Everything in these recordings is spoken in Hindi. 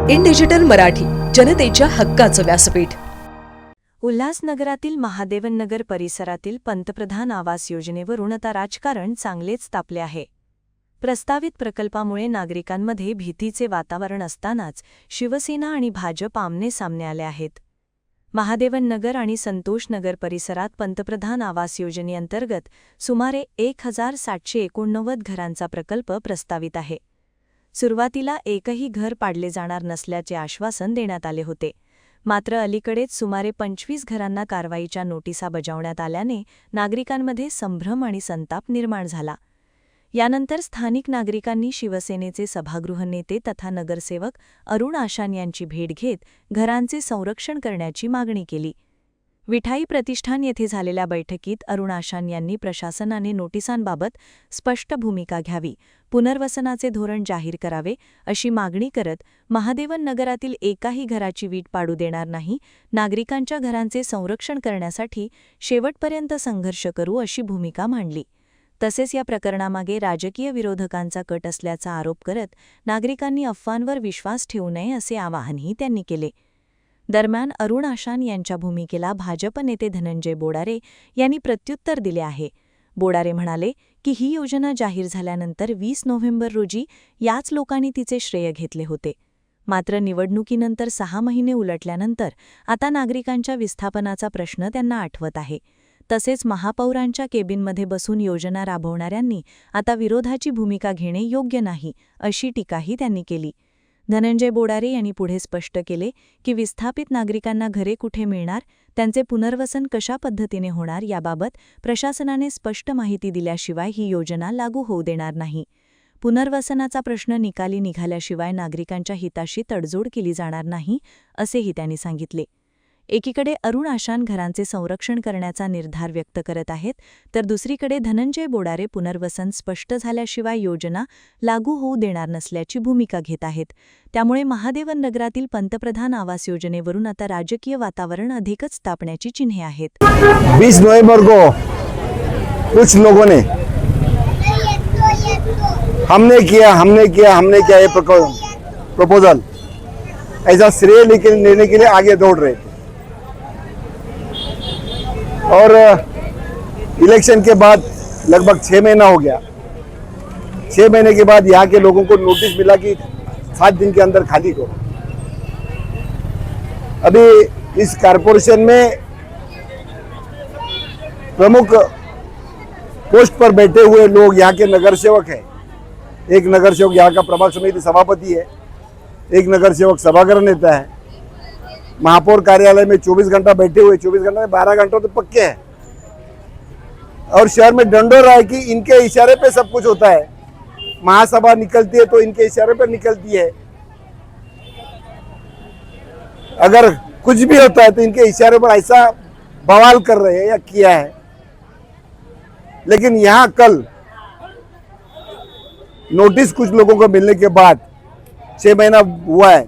इन डिजिटल मराठी, जनतेच्या हक्काचं व्यासपीठ. उल्हासनगरातील महादेवनगर परिसरातील पंतप्रधान आवास योजनेवरून आता राजकारण चांगलेच तापले आहे. प्रस्तावित प्रकल्पामुळे नागरिकांमध्ये भीतीचे वातावरण असतानाच शिवसेना आणि भाजप आमने सामने आले आहेत. महादेवनगर आणि संतोषनगर परिसरात पंतप्रधान आवास योजनेअंतर्गत सुमारे 1789 घरांचा प्रकल्प प्रस्तावित आहे. सुरुवातीला एकही घर पाडले जाणार नसल्याचे आश्वासन देण्यात आले होते. मात्र अलीकडेच सुमारे 25 घरांना कारवाईच्या नोटिसा बजावण्यात आल्याने नागरिकांमध्ये संभ्रम आणि संताप निर्माण झाला. यानंतर स्थानिक नागरिकांनी शिवसेनेचे सभागृह नेते तथा नगरसेवक अरुण आशान यांची भेट घेत घरांचे संरक्षण करण्याची मागणी केली. विठाई प्रतिष्ठान येथे झालेल्या बैठकीत अरुण आशान यांनी प्रशासनाने नोटिसांबाबत स्पष्ट भूमिका घ्यावी, पुनर्वसनाचे धोरण जाहीर करावे अशी मागणी करत महादेवन नगरातील एकाही घराची वीट पाडू देणार नाही, नागरिकांच्या घरांचे संरक्षण करण्यासाठी शेवटपर्यंत संघर्ष करू अशी भूमिका मांडली. तसेच या प्रकरणामागे राजकीय विरोधकांचा कट असल्याचा आरोप करत नागरिकांनी अफवांवर विश्वास ठेवू नये असे आवाहनही त्यांनी केले. दरम्यान अरुण आशान यांच्या भूमिकेला भाजप नेते धनंजय बोडारे यांनी प्रत्युत्तर दिले आहे. बोडारे म्हणाले की ही योजना जाहीर झाल्यानंतर 20 नोव्हेंबर रोजी याच लोकांनी तिचे श्रेय घेतले होते. मात्र निवडणुकीनंतर 6 महिने उलटल्यानंतर आता नागरिकांच्या विस्थापनाचा प्रश्न त्यांना आठवत आहे. तसेच महापौरांच्या केबिनमध्ये बसून योजना राबवणाऱ्यांनी आता विरोधाची भूमिका घेणे योग्य नाही अशी टीकाही त्यांनी केली. धनंजय बोडारे यांनी पुढे स्पष्ट केले की विस्थापित नागरिकांना घरे कुठे मिळणार, त्यांचे पुनर्वसन कशा पद्धतीने होणार याबाबत प्रशासनाने स्पष्ट माहिती दिल्याशिवाय ही योजना लागू होऊ देणार नाही. पुनर्वसनाचा प्रश्न निकाली निघाल्याशिवाय नागरिकांच्या हिताशी तडजोड केली जाणार नाही असेही त्यांनी सांगितले. एकीकडे अरुण आशान घरांचे संरक्षण करण्याचा निर्धार व्यक्त करत आहेत, तर दुसरीकडे धनंजय बोडारे पुनर्वसन स्पष्ट झाल्याशिवाय योजना लागू होऊ देणार नसल्याची भूमिका घेत आहेत. त्यामुळे महादेवन नगरातील पंतप्रधान आवास योजनेवरून आता राजकीय वातावरण अधिकच तापण्याची चिन्हे आहेत. 20 नवंबर को कुछ लोगों ने हमने किया ये प्रपोजल ऐसा श्रेय लेने के लिए आगे दौड़ रहे थे और इलेक्शन के बाद लगभग 6 महीना हो गया. 6 महीने के बाद यहाँ के लोगों को नोटिस मिला कि 7 दिन के अंदर खाली करो. अभी इस कारपोरेशन में प्रमुख पोस्ट पर बैठे हुए लोग यहाँ के नगरसेवक हैं. एक नगरसेवक यहाँ का प्रभाग समिति सभापति है, एक नगरसेवक सभागृह नेता है. महापौर कार्यालय में 24 घंटा बैठे हुए, 24 घंटा में 12 घंटा तो पक्के हैं. और शहर में डंडोरा है कि इनके इशारे पे सब कुछ होता है. महासभा निकलती है तो इनके इशारे पर निकलती है. अगर कुछ भी होता है तो इनके इशारे पर ऐसा बवाल कर रहे हैं या किया है. लेकिन यहाँ कल नोटिस कुछ लोगों को मिलने के बाद 6 महीना हुआ है.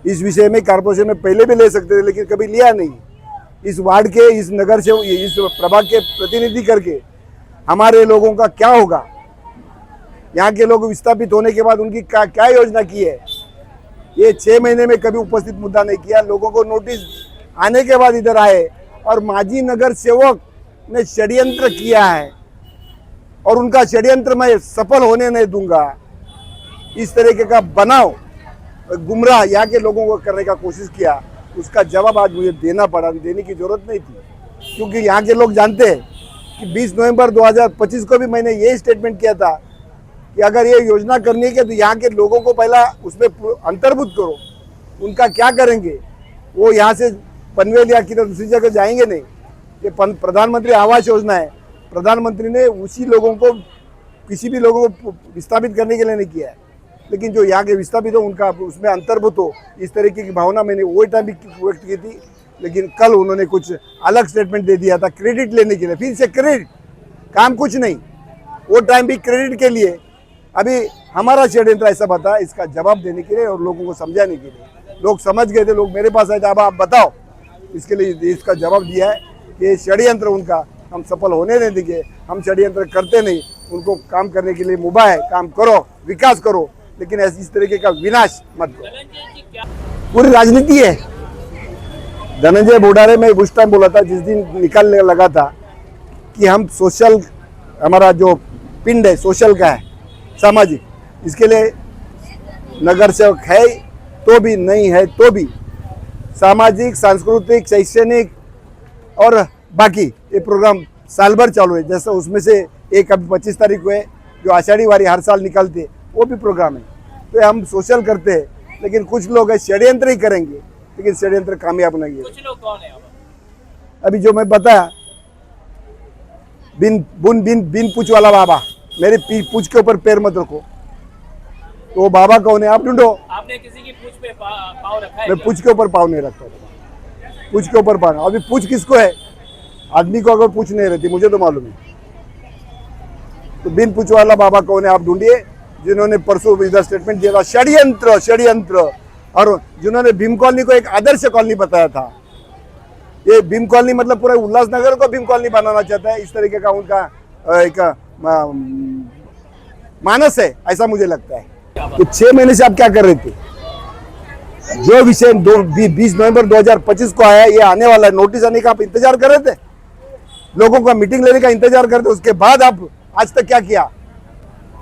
इस विषय में कारपोरेशन में पहले भी ले सकते थे, लेकिन कभी लिया नहीं. इस वार्ड के, इस नगर से, इस प्रभाग के प्रतिनिधि करके हमारे लोगों का क्या होगा? यहाँ के लोग विस्थापित होने के बाद उनकी क्या योजना की है? ये 6 महीने में कभी उपस्थित मुद्दा नहीं किया. लोगों को नोटिस आने के बाद इधर आए और माजी नगर सेवक ने षड्यंत्र किया है और उनका षड्यंत्र मैं सफल होने नहीं दूंगा. इस तरीके का बनाव गुमराह यहाँ के लोगों को करने का कोशिश किया, उसका जवाब आज मुझे देना पड़ा. देने की जरूरत नहीं थी, क्योंकि यहाँ के लोग जानते हैं कि 20 नवंबर 2025 को भी मैंने ये स्टेटमेंट किया था कि अगर ये योजना करनी है तो यहाँ के लोगों को पहला उसमें अंतर्भूत करो. उनका क्या करेंगे? वो यहाँ से पनवेल या किधर दूसरी जगह जाएंगे नहीं. ये प्रधानमंत्री आवास योजना है. प्रधानमंत्री ने उसी लोगों को, किसी भी लोगों को विस्थापित करने के लिए नहीं किया है, लेकिन जो यहाँ के विस्थापित हो उनका उसमें अंतर्भूत हो, इस तरीके की भावना मैंने वो टाइम भी व्यक्त की थी. लेकिन कल उन्होंने कुछ अलग स्टेटमेंट दे दिया था क्रेडिट लेने के लिए. फिर से क्रेडिट, काम कुछ नहीं. वो टाइम भी क्रेडिट के लिए. अभी हमारा षड्यंत्र ऐसा बता, इसका जवाब देने के लिए और लोगों को समझाने के लिए. लोग समझ गए थे, लोग मेरे पास आए थे, अब आप बताओ. इसके लिए इसका जवाब दिया है कि ये षड्यंत्र उनका हम सफल होने नहीं देंगे. हम षड्यंत्र करते नहीं. उनको काम करने के लिए मुबा है, काम करो, विकास करो. लेकिन इस तरीके का विनाश मत करो। पूरी राजनीति है। धनंजय बोडारे में उस टाइम बोला था, जिस दिन निकलने लगा था, कि हम सोशल, हमारा जो पिंड है सोशल का है, सामाजिक, इसके लिए नगर सेवक है तो भी, नहीं है तो भी, सामाजिक, सांस्कृतिक, शैक्षणिक और बाकी ये प्रोग्राम साल भर चालू है। जैसे उसमें से एक अभी 25 तारीख को है जो आषाढ़ी वारी हर साल निकलती है, वो भी प्रोग्राम है। तो हम सोशल करते हैं, लेकिन कुछ लोग है षड्यंत्र ही करेंगे, लेकिन षड्यंत्र कामयाब नहीं है। कुछ लोग कौन है? अभी जो मैं बताया, बिन पूछ वाला बाबा, मेरे पूछ के ऊपर पैर मत रखो, तो वो बाबा कौन है आप ढूंढो। आपने किसी की पूछ पे पाँव रखा है? मैं पूछ के ऊपर पाँव नहीं रखता, पूछ के ऊपर पाँव। अभी पूछ किसको है? आदमी को अगर पूछ नहीं रहती, मुझे तो मालूम है। तो बिन पूछ वाला बाबा कौन है आप ढूंढिए, जिन्होंने परसों इधर स्टेटमेंट दिया था, षड्यंत्र, और जिन्होंने भीम कॉलोनी को एक आदर्श कॉलोनी बताया था। ये भीम कॉलोनी मतलब पूरा उल्लासनगर को भीम कॉलोनी बनाना चाहता है, इस तरीके का उनका एक मानस है, ऐसा मुझे लगता है। तो 6 महीने से आप क्या कर रहे थे? जो विषय 20 नवंबर 2025 को आया, ये आने वाला है, नोटिस आने का आप इंतजार कर रहे थे, लोगों का मीटिंग लेने का इंतजार करते, उसके बाद आप आज तक क्या किया?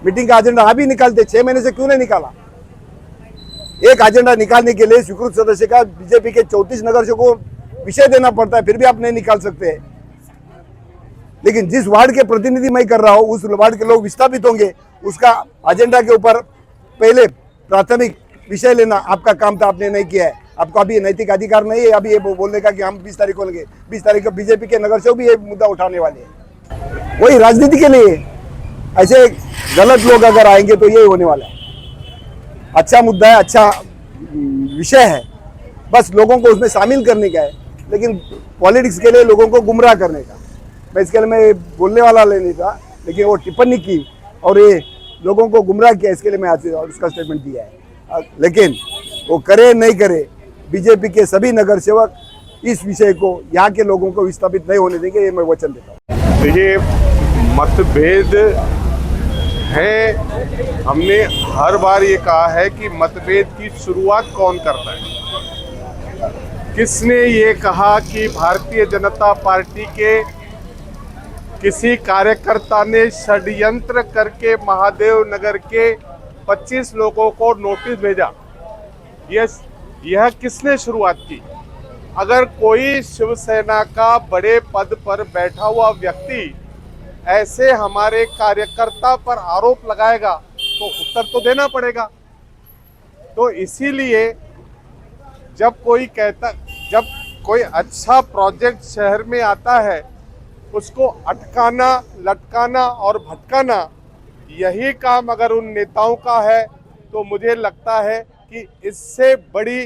मीटिंग का एजेंडा अभी निकालते, 6 महीने से क्यों नहीं निकाला? एक एजेंडा निकालने के लिए स्वीकृत सदस्य का बीजेपी के 34 नगरसेवकों को विषय देना पड़ता है, फिर भी आप नहीं निकाल सकते। लेकिन जिस वार्ड के प्रतिनिधि मैं कर रहा हूं, उस वार्ड के लोग विस्थापित होंगे, उसका एजेंडा के ऊपर पहले प्राथमिक विषय लेना आपका काम था, आपने नहीं किया है। आपको अभी नैतिक अधिकार नहीं है अभी ये बोलने का कि हम 20 तारीख को लेंगे। 20 तारीख को बीजेपी के नगर सेवक भी ये मुद्दा उठाने वाले हैं। वही राजनीति के लिए ऐसे गलत लोग अगर आएंगे तो यही होने वाला है। अच्छा मुद्दा है, अच्छा विषय है, बस लोगों को उसमें शामिल करने का है, लेकिन पॉलिटिक्स के लिए लोगों को गुमराह करने का। मैं इसके लिए मैं बोलने वाला नहीं था, लेकिन वो टिप्पणी की और ये लोगों को गुमराह किया, इसके लिए मैं आज उसका स्टेटमेंट दिया है। लेकिन वो करे नहीं करे, बीजेपी के सभी नगर सेवक इस विषय को, यहाँ के लोगों को विस्थापित नहीं होने देंगे, ये मैं वचन देता हूँ। देखिए, मतभेद है, हमने हर बार ये कहा है कि मतभेद की शुरुआत कौन करता है। किसने ये कहा कि भारतीय जनता पार्टी के किसी कार्यकर्ता ने षड्यंत्र करके महादेव नगर के 25 लोगों को नोटिस भेजा? यह किसने शुरुआत की? अगर कोई शिवसेना का बड़े पद पर बैठा हुआ व्यक्ति ऐसे हमारे कार्यकर्ता पर आरोप लगाएगा तो उत्तर तो देना पड़ेगा। तो इसीलिए जब कोई अच्छा प्रोजेक्ट शहर में आता है, उसको अटकाना, लटकाना और भटकाना, यही काम अगर उन नेताओं का है, तो मुझे लगता है कि इससे बड़ी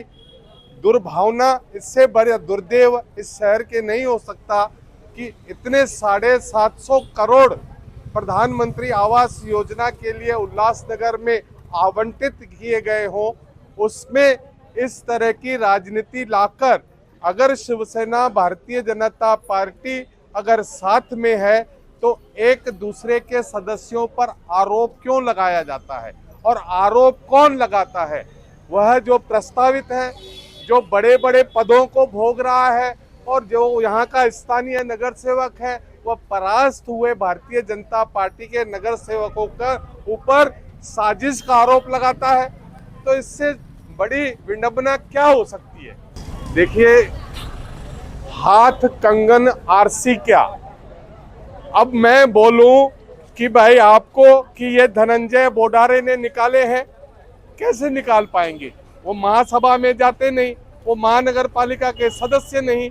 दुर्भावना, इससे बड़ा दुर्देव इस शहर के नहीं हो सकता कि इतने 750 करोड़ प्रधानमंत्री आवास योजना के लिए उल्लासनगर में आवंटित किए गए हों, उसमें इस तरह की राजनीति लाकर अगर शिवसेना, भारतीय जनता पार्टी अगर साथ में है, तो एक दूसरे के सदस्यों पर आरोप क्यों लगाया जाता है? और आरोप कौन लगाता है? वह जो प्रस्तावित है, जो बड़े बड़े पदों को भोग रहा है, और जो यहाँ का स्थानीय नगर सेवक है, वह परास्त हुए भारतीय जनता पार्टी के नगर सेवकों का ऊपर साजिश का आरोप लगाता है। तो इससे बड़ी विडंबना क्या हो सकती है? देखिए, हाथ कंगन आरसी क्या। अब मैं बोलूं कि भाई आपको कि ये धनंजय बोडारे ने निकाले हैं, कैसे निकाल पाएंगे? वो महासभा में जाते नहीं, वो महानगर पालिका के सदस्य नहीं।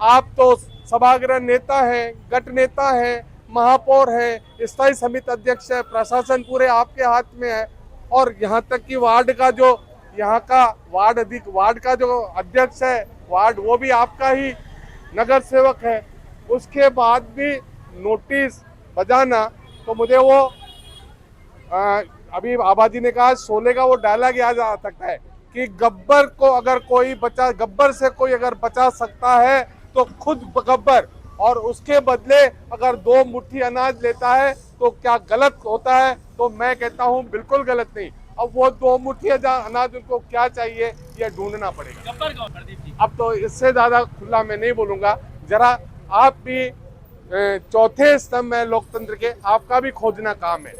आप तो सभागृह नेता हैं, गट नेता हैं, महापौर हैं, स्थायी समिति अध्यक्ष है, प्रशासन पूरे आपके हाथ में है, और यहाँ तक कि वार्ड का जो वार्ड का जो अध्यक्ष है वार्ड, वो भी आपका ही नगर सेवक है। उसके बाद भी नोटिस बजाना, तो मुझे वो अभी आबादी ने कहा शोले का वो डायलॉग याद आ सकता है कि गब्बर को अगर कोई गब्बर से कोई अगर बचा सकता है तो खुद गब्बर, और उसके बदले अगर 2 मुट्ठी अनाज लेता है तो क्या गलत होता है? तो मैं कहता हूं बिल्कुल गलत नहीं। अब वो दो मुट्ठी अनाज उनको क्या चाहिए ये ढूंढना पड़ेगा। गब्बर कौन प्रदीप जी? अब तो इससे ज्यादा खुला मैं नहीं बोलूंगा। जरा आप भी चौथे स्तंभ में लोकतंत्र के, आपका भी खोजना काम है।